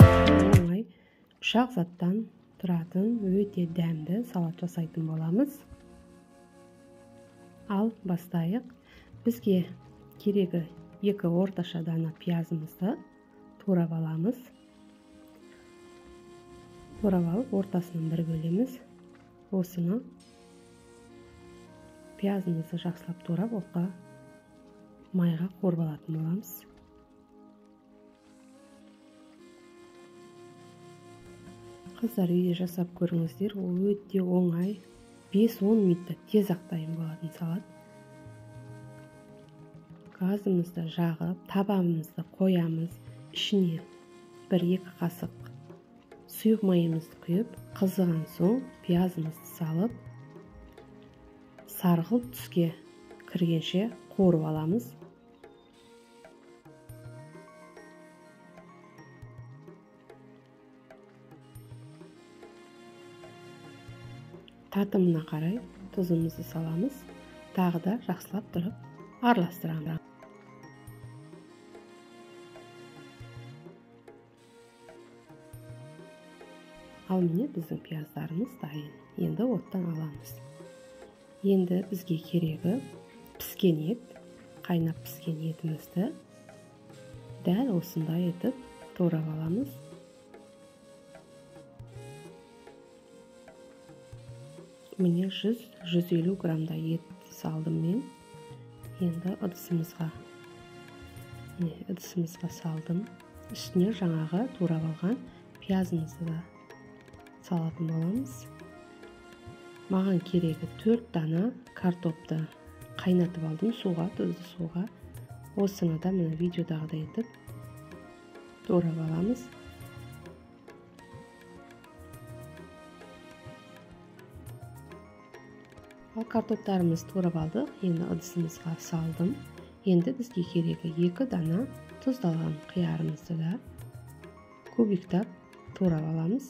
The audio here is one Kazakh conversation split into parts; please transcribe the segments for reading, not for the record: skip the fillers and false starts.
оңай 3 заттан тұратын өте дәмді салат жасайтын боламыз. Ал бастайық. Бізге керегі 2 орташа дана пиязымызды турап аламыз. Турап алып, ортасынан бір бөлеміз. Осыны пиязымызды жақсылап турап, отқа майға қорбалатын боламыз. Қыздар, үйде жасап көріңіздер, ол өте оңай, 5-10 минутта тез дайын болатын салат. Газымызды жағып, табамызды қоямыз, ішіне 1-2 қасық сұйық майымызды құйып, қызыған соң пиязымызды салып, сарғылт түске кіргенше қуырып аламыз. Татымына қарай тұзымызды саламыз. Тағы да жақсылап тұрып араластырамыз. Ал міне біздің пияздарымыз дайын. Енді оттан аламыз. Енді бізге керегі піскен ет, қайнап піскен етімізді дәл осындай етіп турап аламыз. Міне 100-150 грамдай ет салдым мен. Енді ыдысымызға салдым. Үстіне жаңағы турап алған пиязымызды да салатын боламыз. Маған керегі 4 дана картопты қайнатып алдым суға, тұзды суға. Осыны да мына видеодағыдай етіп турап аламыз. Ал картоптарымыз турап алдық. Енді ыдысымызға салдым. Енді бізге керегі 2 дана тұздалған қиярымызды да кубиктап турап аламыз.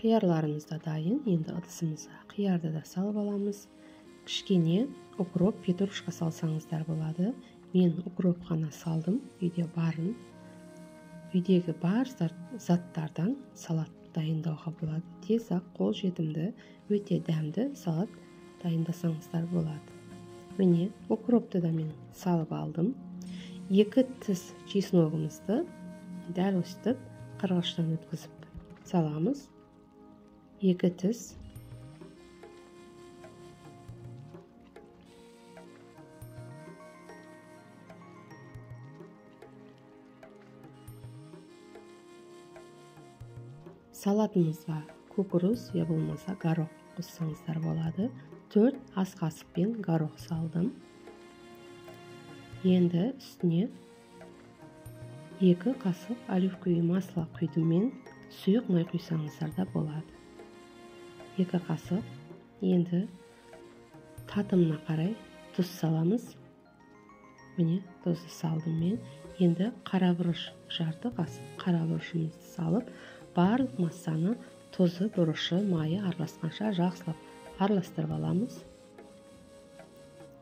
Қиярларымыз да дайын. Енді ыдысымызға қиярды да салып аламыз. Кішкене укроп, петрушка салсаңыздар болады. Мен укроп қана салдым. Үйде барын. Үйдегі бар заттардан салат дайындауға болады. Тез ақ қол жетімді, өте дәмді салат дайындасаңыздар болады. Міне укропты да мен салып алдым. 2 тіс чесногымызды дәл өстіп қырғыштан өткізіп саламыз. 2 тіс. Салатымызға кукуруз, я болмаса горох қоссаңыздар болады. 4 ас қасықпен горох салдым. Енді үстіне 2 қасық оливковый масло құйдым мен. Сұйық май құйсаңыздар да болады. 2 қасық. Енді татымына қарай тұз саламыз. Міне тұзды салдым мен. Енді қарабұрыш, жарты қасық қарабұрышымызды салып, барлық массаны тұзы, бұрышы, майы араласқанша жақсылап араластырып аламыз.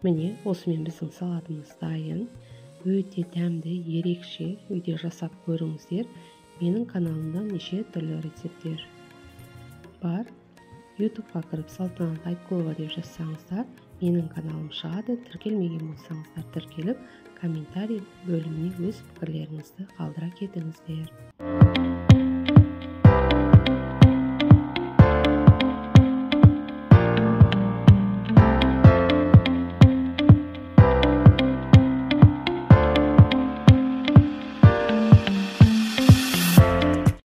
Міне осымен біздің салатымыз дайын. Өте дәмді, ерекше, үйде жасап көріңіздер. Менің каналымда неше түрлі рецептер бар. YouTubeға кіріп Салтанат Айткулова деп жазсаңыздар, менің каналым шығады. Тіркелмеген болсаңыздар тіркеліп, комментарий бөліміне өз пікірлеріңізді қалдыра кетіңіздер.